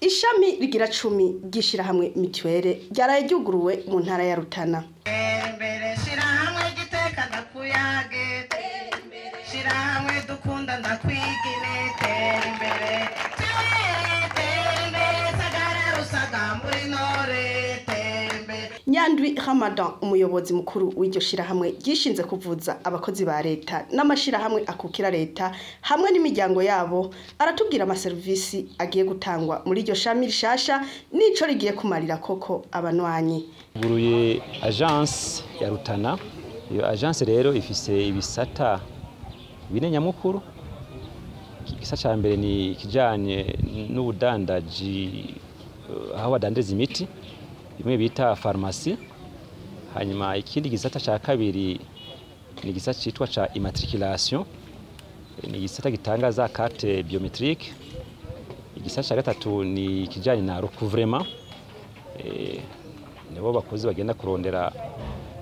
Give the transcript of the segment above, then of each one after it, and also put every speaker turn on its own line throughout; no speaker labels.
Ishami rigira 10 gishira hamwe mituwere ryaraye ryuguruwe mu ntara ya Rutana.
Mbere shira hamwe giteka ndakuyage shira hamwe dukunda ndakwigine mbere sagara rusagamburi nore
Nyandwi Ramadan umuyobozi mukuru w'iryo shira hamwe gishinze kuvuza abakozi ba leta n'amashira hamwe akukira leta hamwe n'imiryango yabo aratubwira ama service agiye gutangwa muri iryo shami rishasha nico rigiye kumarira koko abanwanyi.
Guruye agence ya Rutana, iyo agence rero ifise ibisata bine nyamukuru. Igisata ca mbere ni kijanye n'ubudandaji aho badandeza imiti imwe bita pharmacie. Hanyuma ikindi gisata ca kabiri ni gisata citwa ca immatriculation, ni gisata gitanga za carte biometrique. Igisata ca gatatu ni kijanye na recouvrement, nibo bakozi bagenda kurondera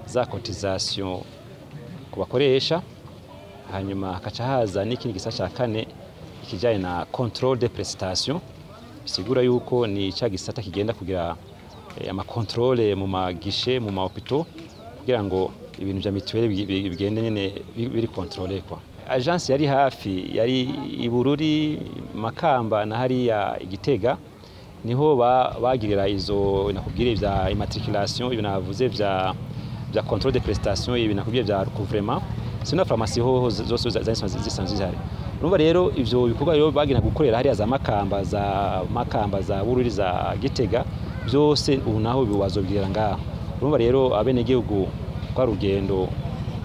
za cotisation ku bakoresha. Hanyuma hakaca haza n'ikindi gisata ca kane kijanye na contrôle des prestations, bisigura yuko ni ca gisata kigenda kugira ama contrôle mu magishe mu mahopito kugira ngo ibintu vya mituwele bigende nyene biri contrôler kwa. Agence yari hafi yari Ibururi, Makamba na hariya Igitega, niho bagirira izo nakubwire vya immatriculation, ibyo navuze vya contrôle des prestations, ibyo nakubwire vya recouvrement. Sino pharmacie ho zose zisanzwe zihari. Urumva rero ivyo bikorwa rero bagina gukorera hariya za Makamba za Bururi za Gitega byose ubu naho biwazobwira ngaho. Urumva rero abene gihugu kwa rugendo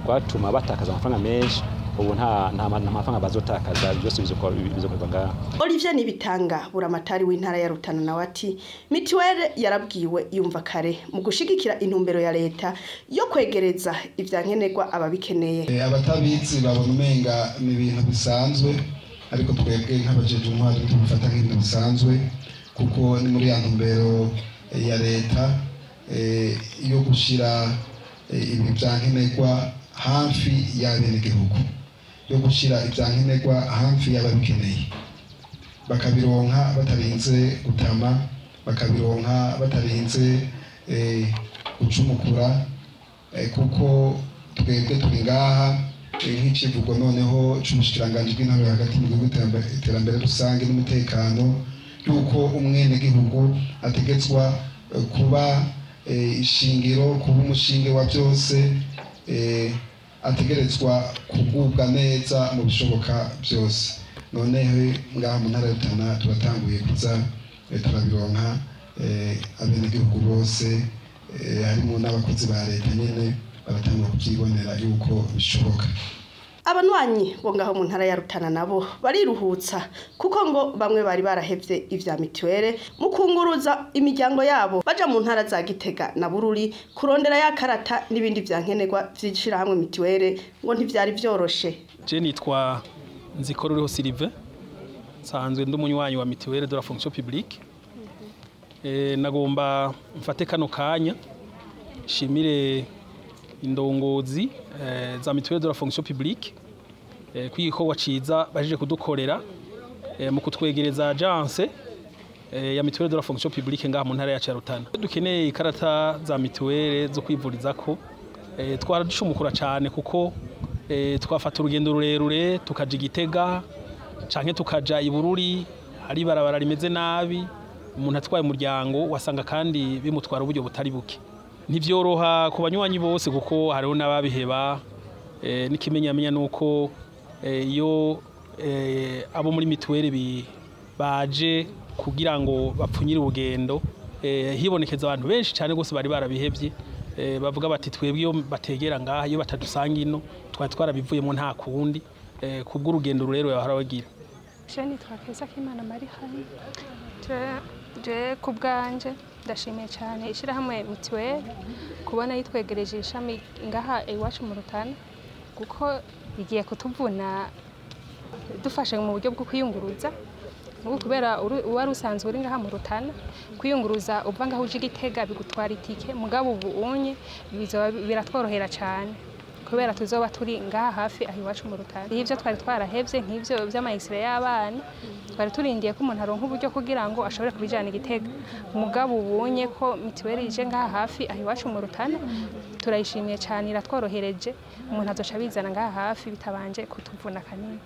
kwatuma batakaza amafaranga menshi, ubu nta mafaranga bazotakaza, byose bizokorwa ngaho.
Olivier Nibitanga buramatari w'intara ya Rutana nawe ati mituwele yarabwiwe yumva kare mu gushigikira intumbero ya leta yo kwegereza ivyankenerwa ababikeneye.
Abatabizi babona umenga ni ibintu bisanzwe, ariko twebwe nk'abajeje intwaro tubifata nk'ibintu bisanzwe kuko ni muri ya ntumbero ya leta yo gushira ibi vyankenerwa hafi y'abenegihugu, yo gushira ivyankenerwa hafi y'ababikeneye, bakabironka batarinze gutama, bakabironka batarinze gucumukura, kuko twebwe turi ngaha nk'icivugo noneho c'umushikiranganji bw'intara hagati mu gihugu iterambere rusange n'umutekano, yuko umwenegihugu ategetswa kuba ishingiro, kuba umushinge wa byose, ategerezwa kugubwa neza mu bishoboka byose. Noneho ngaha mu ntara ya Rutana turatanguye kuza turabironka abenegihugu bose, harimo n'abakozi ba leta nyene baratangura kubyibonera yuko bishoboka.
Abanwanyi bo ngaho mu ntara ya Rutana nabo bariruhutsa kuko ngo bamwe bari barahevye ivya mituwele mu kunguruza imiryango yabo baja mu ntara za Gitega na Bururi kurondera ya karata n'ibindi vyankenerwa vyishira hamwe mituwele ngo ntivyari vyoroshe.
Je nitwa Nzikoruriho Sylvain, sanzwe ndumunywanyi wa mituwele de la fonction publique. Nagomba mfate kano kanya shimire indongozi za mituwele de la fonction publique kwigikorwa ciza baje kudukorera mu kutwegereza agence ya mituwele de la fonction publique ngaha mu ntara ya Rutana. Dukeneye ikarata za mituwele zo kwivurizako twaradushumukura cyane kuko twafata urugendo rurerure tukaja Igitega canke tukaja Ibururi, hari barabara rimeze nabi, umuntu atwaye umuryango wasanga kandi bimutwara uburyo butari buke. Ntivyoroha ku banywanyi bose kuko hariho n'ababiheba, n'ikimenyamenya nuko iyo abo muri mituwele baje kugira ngo bapfunyire urugendo, hibonekeza abantu benshi cyane gose bari barabihevye, bavuga bati twebwe iyo bategera ngaha iyo batadusanga ino twarabivuyemo nta kundi kubw'urugendo rurero bahora bagira.
Jeni twakeza k'Imana Marihani je kubganje ndashimiye cyane ishirahamwe mituwele kubona yitwegereje ishami ngaha iwacu mu Rutana, kuko igiye kutuvuna dufashe mu buryo bwo kwiyunguruza, nuko kubera uwari usanzwe uri ngaha mu Rutana kwiyunguruza uva ngaho uje Igitega bigutwara itike, mugabo ubu unye biratworohera cyane kubera tuzoba turi ngaha hafi aho iwacu mu Rutana. Ivyo twari twarahevye nk'ivyo vy'amayisire y'abana twari turindiye ko umuntu aronka uburyo kugira ngo ashobore kubijana Igitega. Umugabo ubunye ko mituweli ije ngaha hafi aho iwacu mu Rutana turayishimiye cyane, iratworohereje, umuntu azoca bizana ngaha hafi bitabanje kutuvuna kanini.